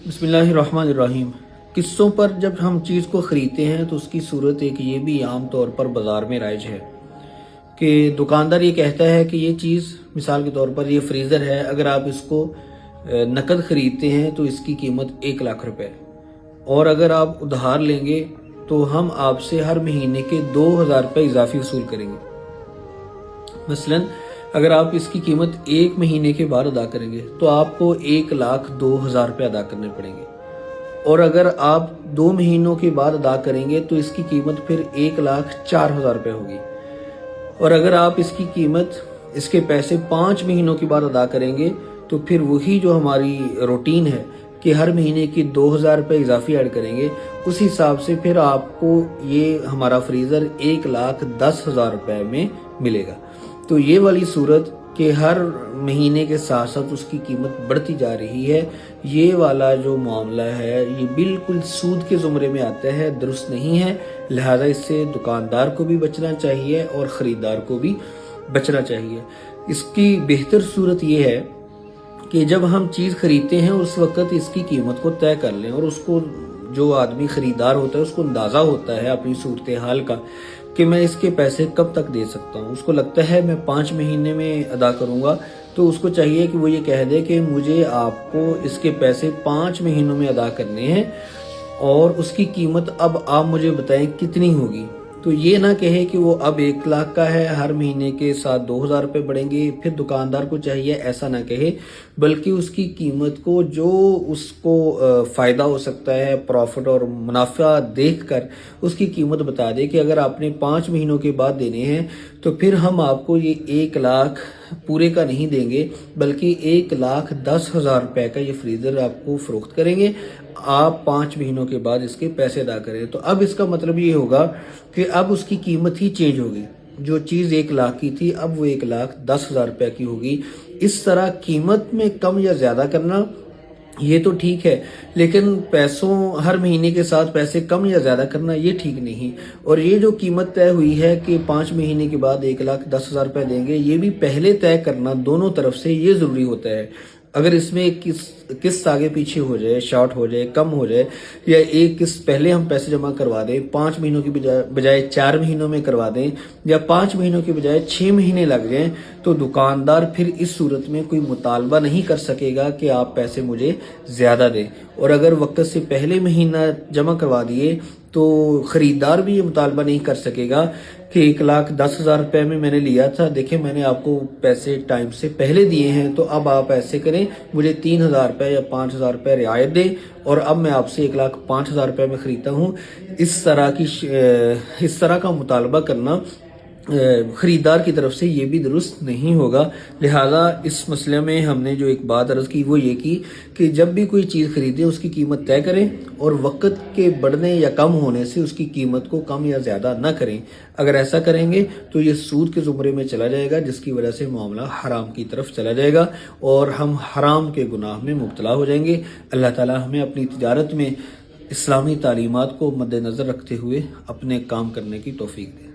बिस्मिल्लाहिर्रहमानिर्रहीम। किस्सों पर जब हम चीज़ को ख़रीदते हैं तो उसकी सूरत एक ये भी आम तौर पर बाज़ार में राइज है कि दुकानदार ये कहता है कि ये चीज़, मिसाल के तौर पर ये फ्रीज़र है, अगर आप इसको नकद ख़रीदते हैं तो इसकी कीमत 1 लाख रुपए, और अगर आप उधार लेंगे तो हम आपसे हर महीने के 2000 रुपये इजाफी वसूल करेंगे। मसलन अगर आप इसकी कीमत 1 महीने के बाद अदा करेंगे तो आपको 1,02,000 रुपये अदा करने पड़ेंगे, और अगर आप 2 महीनों के बाद अदा करेंगे तो इसकी कीमत फिर 1,04,000 रुपये होगी। और अगर आप इसके पैसे 5 महीनों के बाद अदा करेंगे तो फिर वही जो हमारी रूटीन है कि हर महीने की 2,000 रुपये इजाफी ऐड करेंगे, उस हिसाब से फिर आपको ये हमारा फ्रीज़र 1,10,000 रुपये में मिलेगा। तो ये वाली सूरत कि हर महीने के साथ साथ उसकी कीमत बढ़ती जा रही है, ये वाला जो मामला है ये बिल्कुल सूद के ज़ुमरे में आता है, दुरुस्त नहीं है। लिहाजा इससे दुकानदार को भी बचना चाहिए और ख़रीदार को भी बचना चाहिए। इसकी बेहतर सूरत ये है कि जब हम चीज़ खरीदते हैं उस वक्त इसकी कीमत को तय कर लें, और उसको जो आदमी ख़रीदार होता है उसको अंदाज़ा होता है अपनी सूरत हाल का कि मैं इसके पैसे कब तक दे सकता हूँ। उसको लगता है मैं 5 महीने में अदा करूँगा, तो उसको चाहिए कि वो ये कह दे कि मुझे आपको इसके पैसे 5 महीनों में अदा करने हैं, और उसकी कीमत अब आप मुझे बताएं कितनी होगी। तो ये ना कहे कि वो अब 1 लाख का है, हर महीने के साथ 2,000 रुपये बढ़ेंगे। फिर दुकानदार को चाहिए ऐसा ना कहे, बल्कि उसकी कीमत को जो उसको फ़ायदा हो सकता है, प्रॉफिट और मुनाफा देखकर उसकी कीमत बता दे कि अगर आपने 5 महीनों के बाद देने हैं तो फिर हम आपको ये 1 लाख पूरे का नहीं देंगे, बल्कि 1,10,000 रुपये का ये फ्रीज़र आपको फ़रोख्त करेंगे। आप 5 महीनों के बाद इसके पैसे अदा करें। तो अब इसका मतलब ये होगा कि अब उसकी कीमत ही चेंज होगी। जो चीज़ 1 लाख की थी अब वो 1,10,000 रुपये की होगी। इस तरह कीमत में कम या ज़्यादा करना ये तो ठीक है, लेकिन पैसों हर महीने के साथ पैसे कम या ज़्यादा करना ये ठीक नहीं। और ये जो कीमत तय हुई है कि 5 महीने के बाद 1,10,000 रुपये देंगे, ये भी पहले तय करना दोनों तरफ से ये ज़रूरी होता है। अगर इसमें किस्त आगे पीछे हो जाए, शॉर्ट हो जाए, कम हो जाए, या एक किस्त पहले हम पैसे जमा करवा दें, 5 महीनों की बजाय 4 महीनों में करवा दें, या 5 महीनों की बजाय 6 महीने लग जाएं, तो दुकानदार फिर इस सूरत में कोई मुतालबा नहीं कर सकेगा कि आप पैसे मुझे ज़्यादा दें। और अगर वक्त से पहले महीना जमा करवा दिए तो ख़रीदार भी ये मुतालबा नहीं कर सकेगा कि 1,10,000 रुपये में मैंने लिया था, देखिए मैंने आपको पैसे टाइम से पहले दिए हैं, तो अब आप ऐसे करें, मुझे 3,000 रुपये या 5,000 रुपये रियायत दें, और अब मैं आपसे 1,05,000 रुपये में ख़रीदता हूँ। इस तरह का मुतालबा करना ख़रीदार की तरफ से ये भी दुरुस्त नहीं होगा। लिहाजा इस मसले में हमने जो एक बात अर्ज़ की वो ये की कि जब भी कोई चीज़ ख़रीदें उसकी कीमत तय करें, और वक़्त के बढ़ने या कम होने से उसकी कीमत को कम या ज़्यादा ना करें। अगर ऐसा करेंगे तो ये सूद के ज़ुमरे में चला जाएगा, जिसकी वजह से मामला हराम की तरफ चला जाएगा और हम हराम के गुनाह में मुब्तला हो जाएंगे। अल्लाह ताला हमें अपनी तिजारत में इस्लामी तालीमात को मद्देनज़र रखते हुए अपने काम करने की तौफीक दे।